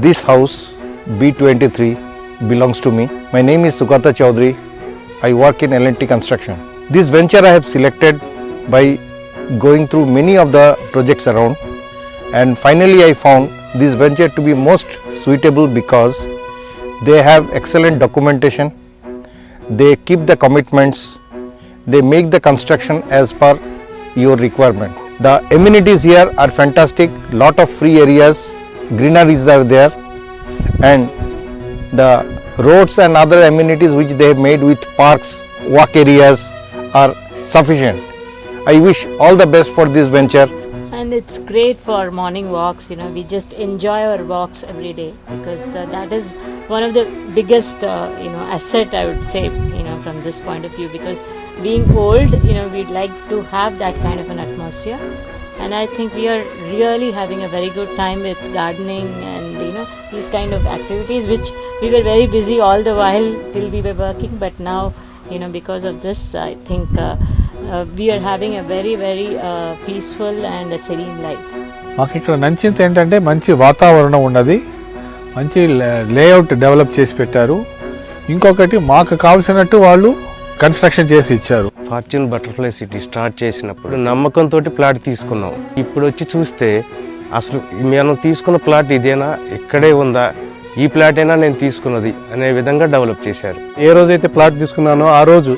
This house, B23, belongs to me. My name is Sugata Chaudhary. I work in L&T Construction. This venture I have selected by going through many of the projects around, and finally I found this venture to be most suitable because they have excellent documentation, they keep the commitments, they make the construction as per your requirement. The amenities here are fantastic, lot of free areas, greeneries are there, and the roads and other amenities which they have made with parks, walk areas are sufficient. I wish all the best for this venture. And it's great for morning walks, we just enjoy our walks every day, because that is one of the biggest, asset, I would say, from this point of view, because being old, we'd like to have that kind of an atmosphere. And I think we are really having a very good time with gardening and, these kind of activities, which we were very busy all the while till we were working. But now, because of this, I think we are having a very, very peaceful and a serene life. మాకు ఇక్కడ నచ్చింది ఏంటంటే మంచి వాతావరణం ఉన్నది, మంచి layout develop చేసి పెట్టారు. ఇంకొకటి మాకు కావాల్సినట్టు వాళ్ళు కన్స్ట్రక్షన్ చేసి ఇచ్చారు. ఫార్చ్యూన్ బటర్ఫ్లై సిటీ స్టార్ట్ చేసినప్పుడు నమ్మకంతో ప్లాట్ తీసుకున్నాం. ఇప్పుడు వచ్చి చూస్తే అసలు మనం తీసుకున్న ప్లాట్ ఇదేనా, ఇక్కడే ఉందా, ఈ ప్లాట్ అయినా నేను తీసుకున్నది అనే విధంగా డెవలప్ చేశారు. ఏ రోజైతే ప్లాట్ తీసుకున్నానో ఆ రోజు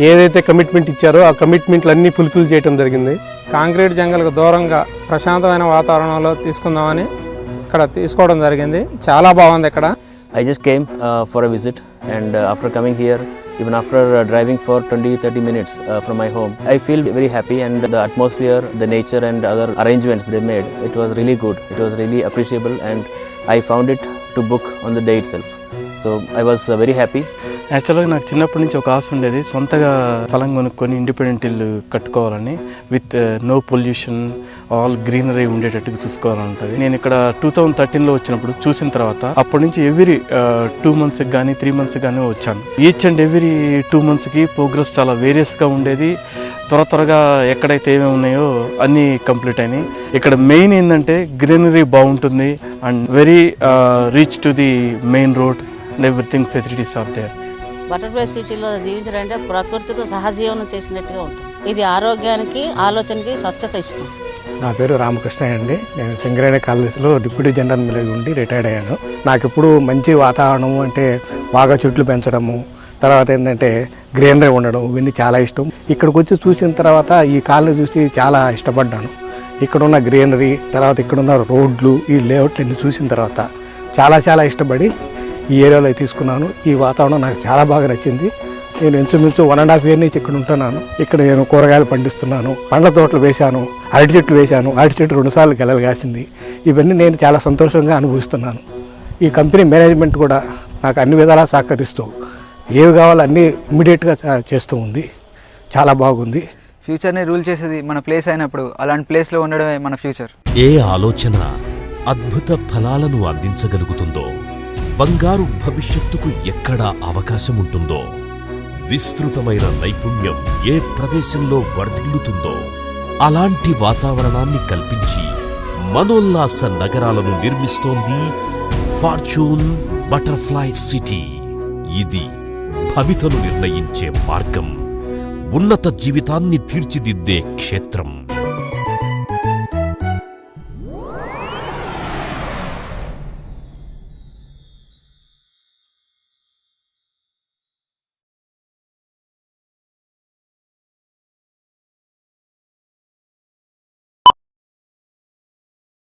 ఏదైతే కమిట్మెంట్ ఇచ్చారో ఆ కమిట్మెంట్లు అన్నీ ఫుల్ఫిల్ చేయడం జరిగింది. కాంక్రీట్ జంగల్కు దూరంగా ప్రశాంతమైన వాతావరణంలో తీసుకుందామని ఇక్కడ తీసుకోవడం జరిగింది. చాలా బాగుంది ఇక్కడ. I just came for a visit, and after coming here, even after driving for 20-30 minutes from my home, I feel very happy, and the atmosphere, the nature and other arrangements they made, it was really good. It was really appreciable, and I found it to book on the day itself. So I was very happy. యాక్చువల్గా నాకు చిన్నప్పటి నుంచి ఒక ఆశ ఉండేది, సొంతగా స్థలం కొనుక్కొని independent ఇల్లు కట్టుకోవాలని, with no pollution, all greenery ఉండేటట్టుగా చూసుకోవాలంటుంది. నేను ఇక్కడ 2013లో వచ్చినప్పుడు చూసిన తర్వాత అప్పటి నుంచి ఎవ్రీ 2 monthsకి కానీ 3 monthsకి కానీ వచ్చాను. ఈచ్ అండ్ ఎవ్రీ 2 monthsకి ప్రోగ్రెస్ చాలా వేరియస్గా ఉండేది. త్వరగా ఎక్కడైతే ఏమేమి ఉన్నాయో అన్నీ కంప్లీట్ అయినాయి. ఇక్కడ మెయిన్ ఏంటంటే గ్రీనరీ బాగుంటుంది, and very reach to the main road and everything facilities are there. Butterfly సిటీలో జీవించాలంటే ప్రకృతితో సహజీవనం చేసినట్టుగా ఉంటుంది. ఇది ఆరోగ్యానికి, ఆలోచనకి స్వచ్ఛత ఇస్తుంది. నా పేరు రామకృష్ణ అండి. నేను సింగరేణి కాలేజీలో డిప్యూటీ జనరల్ మేనేజర్ ఉండి రిటైర్డ్ అయ్యాను. నాకు ఇప్పుడు మంచి వాతావరణం అంటే బాగా చెట్లు పెంచడము, తర్వాత ఏంటంటే గ్రీనరీ ఉండడం, ఇవన్నీ చాలా ఇష్టం. ఇక్కడికి వచ్చి చూసిన తర్వాత ఈ కాలనీ చూసి చాలా ఇష్టపడ్డాను. ఇక్కడున్న గ్రీనరీ, తర్వాత ఇక్కడున్న రోడ్లు, ఈ లేఅవుట్లు అన్ని చూసిన తర్వాత చాలా ఇష్టపడి ఈ ఏరియాలో తీసుకున్నాను. ఈ వాతావరణం నాకు చాలా బాగా నచ్చింది. నేను ఇంచుమించు 1.5 years నుంచి ఇక్కడ ఉంటున్నాను. ఇక్కడ నేను కూరగాయలు పండిస్తున్నాను, పండ్ల తోటలు వేశాను, అరటి చెట్లు వేశాను. అరటి చెట్టు 2 సార్లు గెలలు కాసింది. ఇవన్నీ నేను చాలా సంతోషంగా అనుభవిస్తున్నాను. ఈ కంపెనీ మేనేజ్మెంట్ కూడా నాకు అన్ని విధాలా సహకరిస్తూ ఏవి కావాలో అన్నీ ఇమ్మీడియట్గా చేస్తూ ఉంది. చాలా బాగుంది. ఫ్యూచర్ని రూల్ చేసేది మన ప్లేస్ అయినప్పుడు అలాంటి ప్లేస్లో ఉండడమే మన ఫ్యూచర్. ఏ ఆలోచన అద్భుత ఫలాలను అందించగలుగుతుందో, బంగారు భవిష్యత్తుకు ఎక్కడ అవకాశం ఉంటుందో, విస్తృతమైన నైపుణ్యం ఏ ప్రదేశంలో వర్ధిల్లుతుందో అలాంటి వాతావరణాన్ని కల్పించి మనోల్లాస నగరాలను నిర్మిస్తోంది ఫార్చ్యూన్ బటర్ఫ్లై సిటీ. ఇది భవితను నిర్ణయించే మార్గం, ఉన్నత జీవితాన్ని తీర్చిదిద్దే క్షేత్రం.